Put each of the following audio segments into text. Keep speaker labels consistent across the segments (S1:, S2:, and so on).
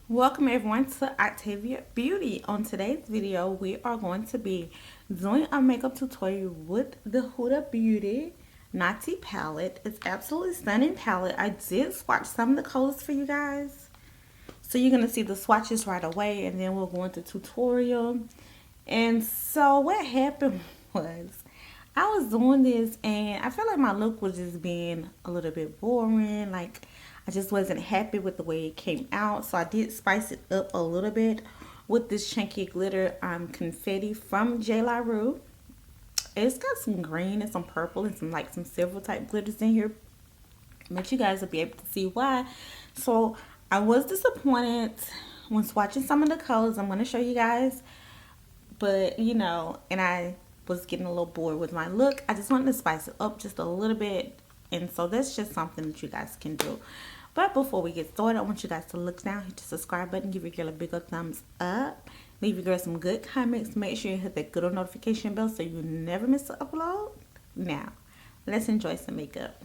S1: Welcome everyone to Untitled Beauty. On today's video, we are going to be doing a makeup tutorial with the Huda Beauty Naughty palette. It's absolutely stunning palette. I did swatch some of the colors for you guys. So you're going to see the swatches right away, and then we'll go into tutorial. And so what happened was I was doing this and I felt like my look was just being a little bit boring. Like I just wasn't happy with the way it came out. So I did spice it up a little bit with this chunky glitter confetti from J. La Rue. It's got some green and some purple and some silver type glitters in here. But you guys will be able to see why. So I was disappointed when swatching some of the colors. I'm going to show you guys. But, and I was getting a little bored with my look. I just wanted to spice it up just a little bit. And so that's just something that you guys can do. But before we get started, I want you guys to look down, hit the subscribe button, give your girl a big old thumbs up. Leave your girl some good comments. Make sure you hit that good old notification bell so you never miss an upload. Now, let's enjoy some makeup.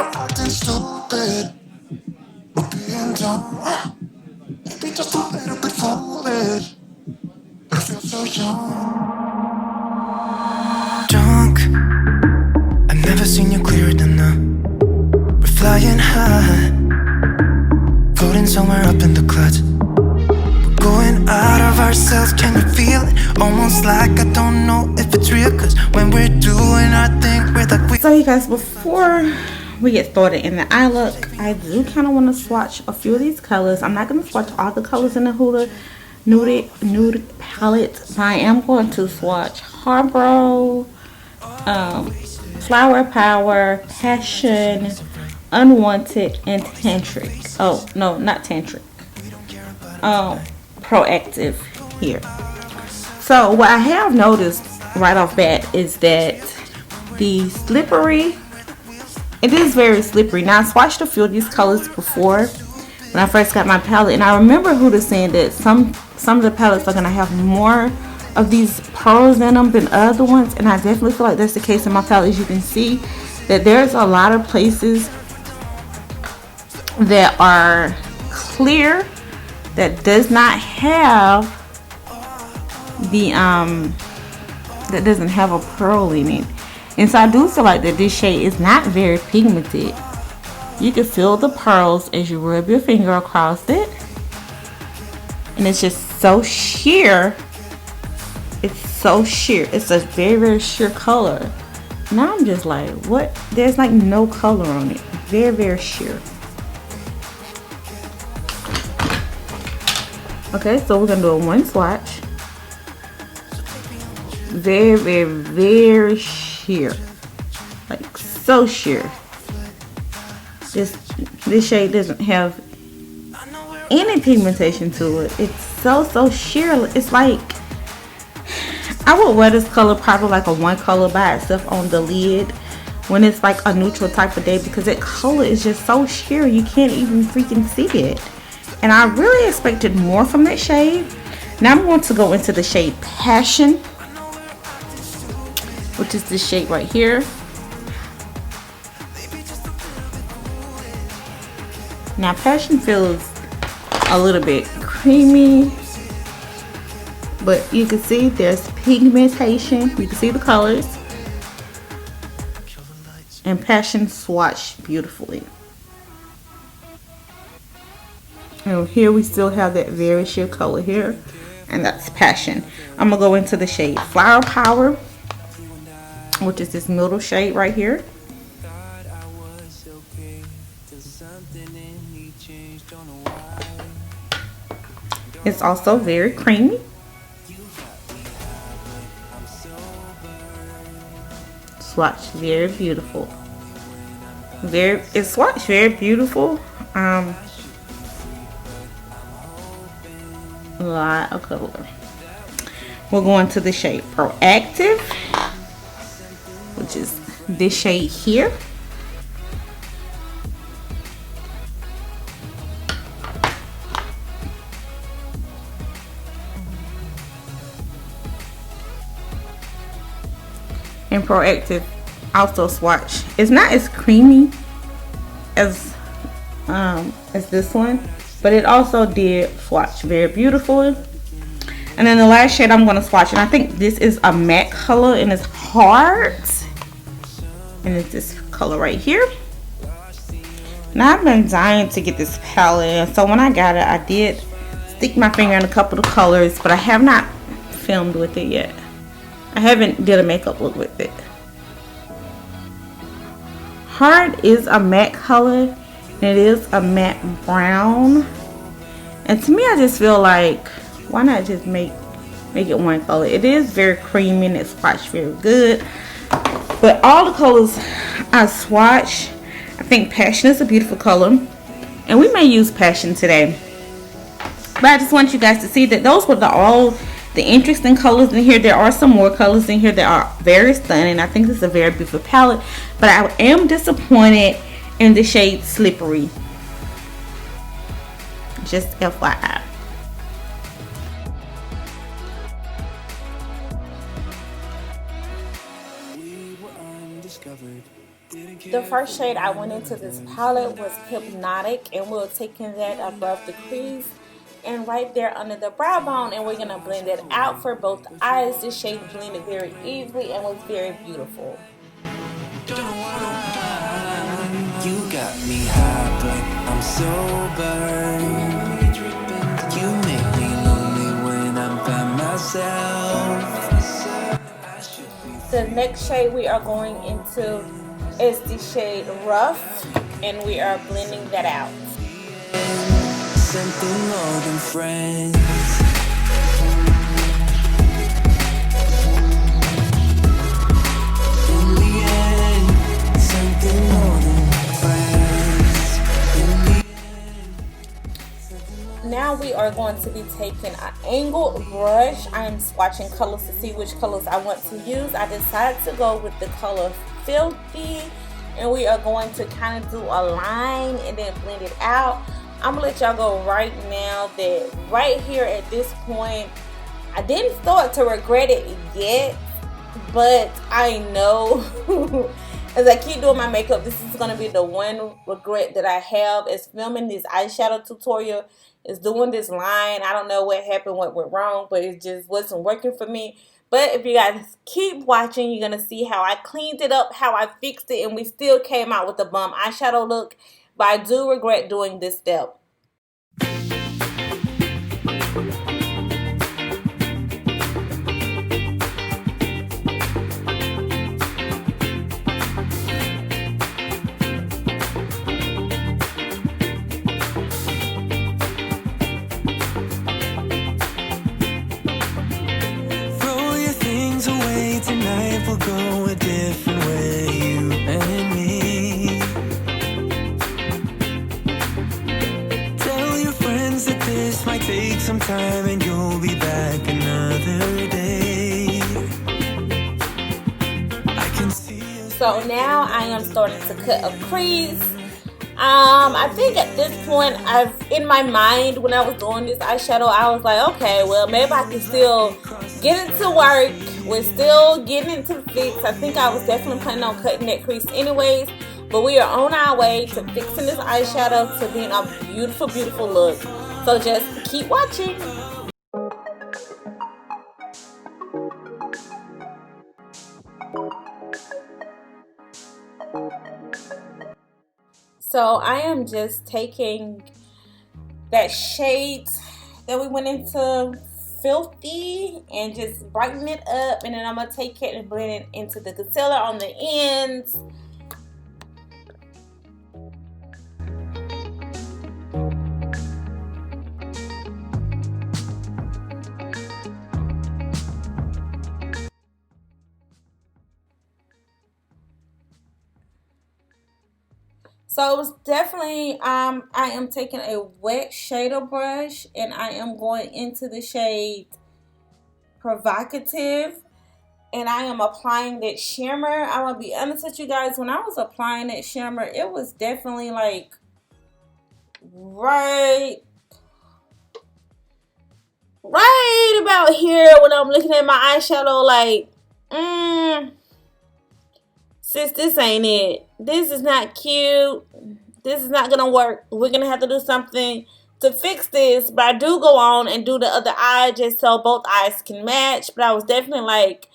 S2: Acting stupid, but being dumb. Maybe just a little bit foolish. I feel so young. Drunk, I've never seen you clearer than now. We're flying high, floating somewhere up in the clouds. We're going out of ourselves, can you feel it? Almost like I don't know if it's real. Cause when we're doing our thing, we're like
S1: So you guys, before we get started in the eye look, I do kind of want to swatch a few of these colors. I'm not going to swatch all the colors in the Huda Nude palette, but I am going to swatch Harborough, Flower Power, Passion, Unwanted, and Tantric. Oh, no, not Tantric. Proactive here. So what I have noticed right off bat is that the slippery, it is very slippery. Now I swatched a few of these colors before when I first got my palette, and I remember Huda saying that some of the palettes are gonna have more of these pearls in them than other ones, and I definitely feel like that's the case in my palette. As you can see, that there's a lot of places that are clear that does not have the that doesn't have a pearl in it. And so I do feel like that this shade is not very pigmented. You can feel the pearls as you rub your finger across it. And it's just so sheer. It's so sheer. It's a very, very sheer color. Now I'm just like, what? There's like no color on it. Very, very sheer. Okay, so we're going to do a one swatch. Very, very, very sheer. Like so sheer. This shade doesn't have any pigmentation to it. It's so sheer. It's like I would wear this color probably like a one color by itself on the lid when it's like a neutral type of day, because that color is just so sheer you can't even freaking see it. And I really expected more from that shade. Now I'm going to go into the shade Passion, which is this shade right here. Now Passion feels a little bit creamy, but you can see there's pigmentation. You can see the colors. And Passion swatched beautifully. And here we still have that very sheer color here, and that's Passion. I'm gonna go into the shade Flower Power, which is this middle shade right here. It's also very creamy. Swatch very beautiful. It's swatch very beautiful. A lot of color. We're going to the shade Proactive, which is this shade here. and Proactive also swatch. It's not as creamy as this one, but it also did swatch very beautifully. And then the last shade I'm going to swatch, and I think this is a matte color, and it's hard, and it's this color right here. Now I've been dying to get this palette, and so when I got it, I did stick my finger in a couple of colors, but I have not filmed with it yet. I haven't did a makeup look with it. Hard is a matte color, and it is a matte brown. And to me, I just feel like, why not just make it one color? It is very creamy and it swatched very good. But all the colors I swatch, I think Passion is a beautiful color, and we may use Passion today. But I just want you guys to see that those were all the interesting colors in here. There are some more colors in here that are very stunning. I think this is a very beautiful palette, but I am disappointed in the shade Slippery. Just FYI. The first shade I went into this palette was Hypnotic, and we're taking that above the crease and right there under the brow bone, and we're going to blend it out for both eyes. This shade blended very easily and was very beautiful.
S2: You got me high, but I'm sober. You make me lonely when I'm by myself.
S1: The next shade we are going into is the shade Rough, and we are blending that out.
S2: Something more than friends. In the end, something more than friends. In the end.
S1: Now we are going to be taking an angled brush. I am swatching colors to see which colors I want to use. I decided to go with the color Filthy, and we are going to kind of do a line and then blend it out. I'm gonna let y'all go right now that right here at this point, I didn't start to regret it yet, but I know as I keep doing my makeup, this is gonna be the one regret that I have, is filming this eyeshadow tutorial, is doing this line. I don't know what happened, what went wrong, but it just wasn't working for me. But if you guys keep watching, you're gonna see how I cleaned it up, how I fixed it, and we still came out with a bum eyeshadow look. But I do regret doing this step.
S2: Throw your things away tonight, we'll go a different way, you and me. This might take some time and you'll be back another day. I can see you.
S1: So now I am starting to cut a crease. I think at this point, in my mind when I was doing this eyeshadow, I was like, okay, well maybe I can still get it to work. We're still getting it to fix. I think I was definitely planning on cutting that crease anyways. But we are on our way to fixing this eyeshadow to being a beautiful, beautiful look. So just keep watching. So I am just taking that shade that we went into Filthy and just brighten it up, and then I'm gonna take it and blend it into the concealer on the ends. So it was definitely, I am taking a wet shader brush and I am going into the shade Provocative, and I am applying that shimmer. I'm going to be honest with you guys, when I was applying that shimmer, it was definitely like right about here when I'm looking at my eyeshadow, like, sis, this ain't it. This is not cute. This is not gonna work. We're gonna have to do something to fix this. But I do go on and do the other eye just so both eyes can match. But I was definitely like,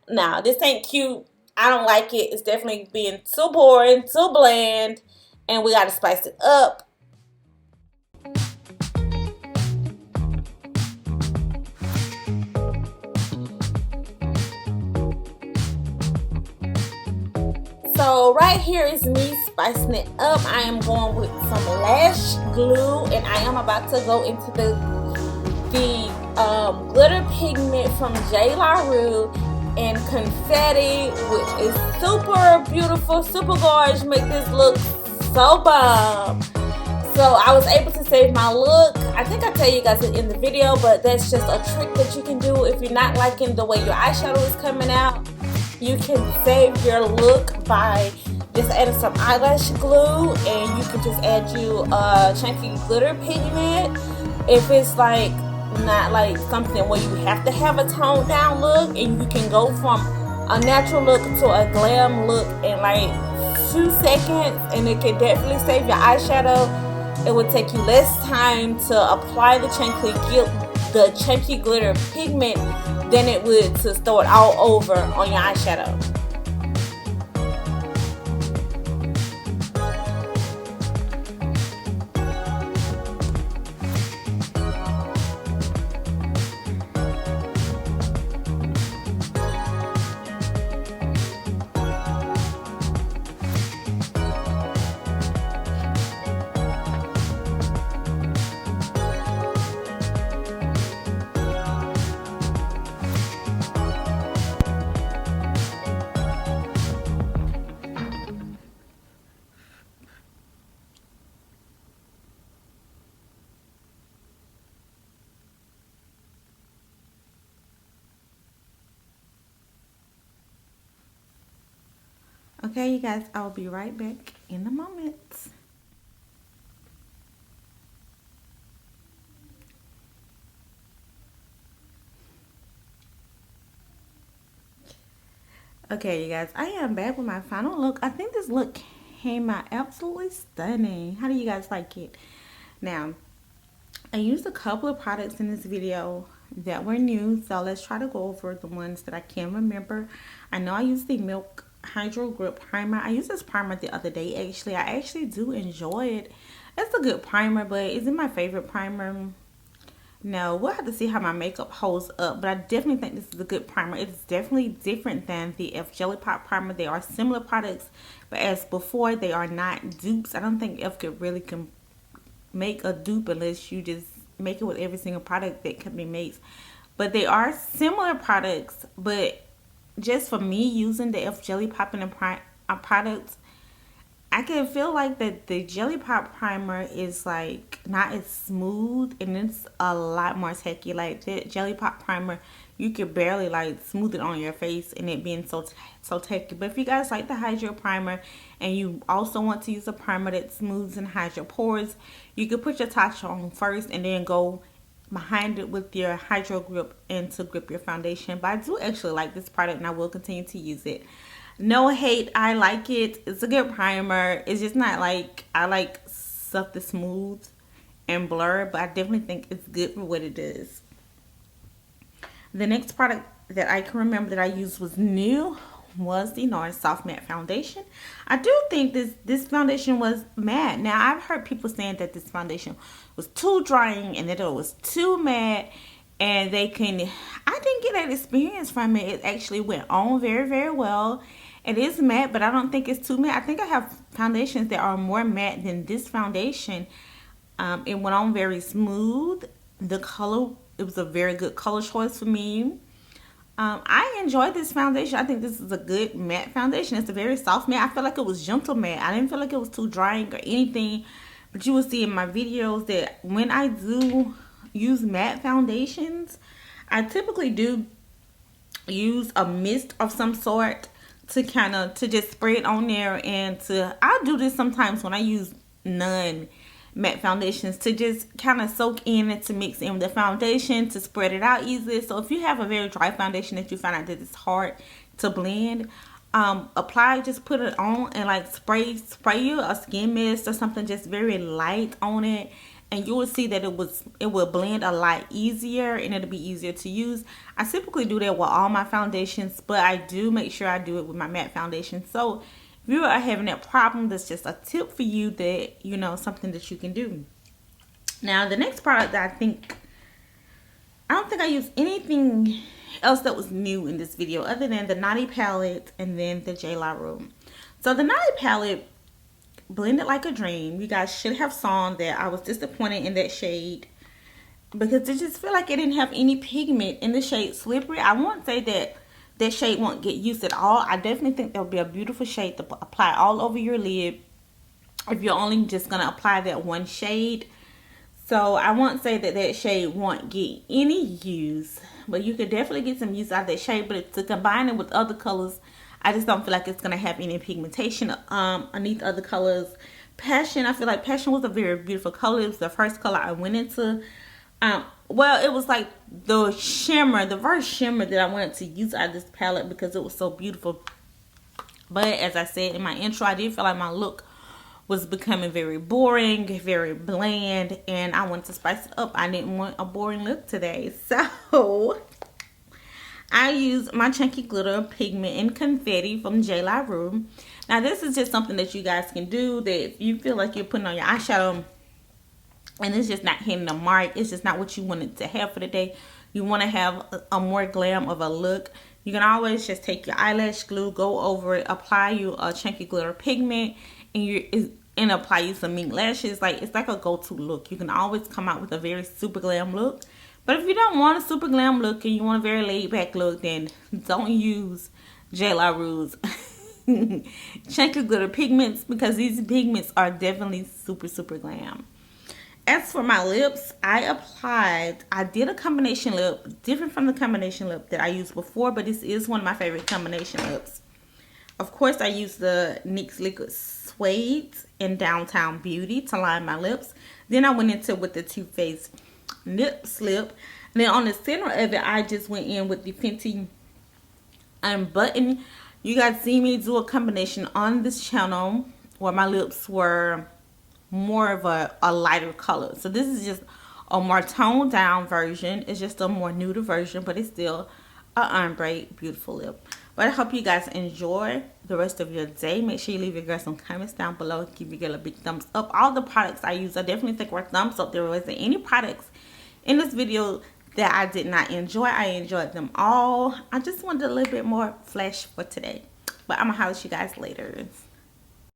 S1: nah, this ain't cute. I don't like it. It's definitely being too boring, too bland, and we gotta spice it up. So right here is me spicing it up. I am going with some lash glue, and I am about to go into the glitter pigment from J. LaRue and confetti, which is super beautiful, super gorgeous. Make this look so bomb. So I was able to save my look. I think I tell you guys it in the video, but that's just a trick that you can do if you're not liking the way your eyeshadow is coming out. You can save your look by just adding some eyelash glue, and you can just add you chunky glitter pigment. If it's like not like something where you have to have a toned down look, and you can go from a natural look to a glam look in like 2 seconds, and it can definitely save your eyeshadow. It would take you less time to apply the chunky glitter pigment than it would to throw it all over on your eyeshadow. Okay, you guys, I'll be right back in a moment. Okay, you guys, I am back with my final look. I think this look came out absolutely stunning. How do you guys like it? Now, I used a couple of products in this video that were new, so let's try to go over the ones that I can remember. I know I used the Milk Hydro Grip Primer. I used this primer the other day, actually. I actually do enjoy it. It's a good primer, but is it my favorite primer? No, we'll have to see how my makeup holds up, but I definitely think this is a good primer. It's definitely different than the F Jelly Pop primer. They are similar products, but as before, they are not dupes. I don't think F could really make a dupe unless you just make it with every single product that can be made. But they are similar products, but just for me using the F Jelly Pop and the products, I can feel like that the Jelly Pop primer is like not as smooth, and it's a lot more tacky. Like the Jelly Pop primer, you could barely like smooth it on your face, and it being so tacky. But if you guys like the Hydro primer, and you also want to use a primer that smooths and hides your pores, you could put your touch on first, and then go behind it with your Hydro Grip and to grip your foundation. But I do actually like this product, and I will continue to use it. No hate, I like it. It's a good primer. It's just not like, I like stuff that's smooth and blur, but I definitely think it's good for what it does. The next product that I can remember that I used was new was the Nars Soft Matte Foundation. I do think this foundation was matte. Now, I've heard people saying that this foundation was too drying and that it was too matte, and I didn't get that experience from it. It actually went on very, very well. It is matte, but I don't think it's too matte. I think I have foundations that are more matte than this foundation. It went on very smooth. The color, it was a very good color choice for me. I enjoyed this foundation. I think this is a good matte foundation. It's a very soft matte. I feel like it was gentle matte. I didn't feel like it was too drying or anything. But you will see in my videos that when I do use matte foundations, I typically do use a mist of some sort to just spray it on there, and I'll do this sometimes when I use matte foundations to just kind of soak in and to mix in the foundation to spread it out easily. So if you have a very dry foundation that you find out that it's hard to blend, apply, just put it on and like spray you a skin mist or something just very light on it, and you will see that it will blend a lot easier and it'll be easier to use. I typically do that with all my foundations, but I do make sure I do it with my matte foundation. So if you are having that problem, that's just a tip for you, that you know, something that you can do. Now the next product that I don't think I used anything else that was new in this video other than the Naughty palette and then the J La Room. So the Naughty palette, blended like a dream. You guys should have saw that I was disappointed in that shade because I just feel like it didn't have any pigment in the shade Slippery. I won't say that that shade won't get used at all. I definitely think that would be a beautiful shade to apply all over your lid if you're only just going to apply that one shade. So I won't say that that shade won't get any use, but you could definitely get some use out of that shade. But to combine it with other colors, I just don't feel like it's going to have any pigmentation underneath other colors. Passion, I feel like Passion was a very beautiful color. It was the first color I went into. Well, it was like the shimmer, the first shimmer that I wanted to use out of this palette because it was so beautiful. But as I said in my intro, I did feel like my look was becoming very boring, very bland, and I wanted to spice it up. I didn't want a boring look today. So I used my Chunky Glitter Pigment in Confetti from J La Room. Now this is just something that you guys can do, that if you feel like you're putting on your eyeshadow and it's just not hitting the mark, it's just not what you wanted to have for the day, you want to have a more glam of a look, you can always just take your eyelash glue, go over it, apply you a Chunky Glitter Pigment, and apply you some mink lashes. Like, it's like a go-to look. You can always come out with a very super glam look. But if you don't want a super glam look and you want a very laid back look, then don't use J La Room's Chunky Glitter pigments, because these pigments are definitely super glam. As for my lips, I did a combination lip, different from the combination lip that I used before, but this is one of my favorite combination lips. Of course, I used the NYX Liquid Suede in Downtown Beauty to line my lips. Then I went into with the Too Faced Nip Slip. And then on the center of it, I just went in with the Fenty Unbutton. You guys see me do a combination on this channel where my lips were more of a lighter color. So this is just a more toned down version. It's just a more nude version, but it's still an ombre beautiful lip. But I hope you guys enjoy the rest of your day. Make sure you leave your girl some comments down below. Give your girl a big thumbs up. All the products I use, I definitely think were thumbs up. There wasn't any products in this video that I did not enjoy. I enjoyed them all. I just wanted a little bit more flash for today. But I'm going to holler at you guys later.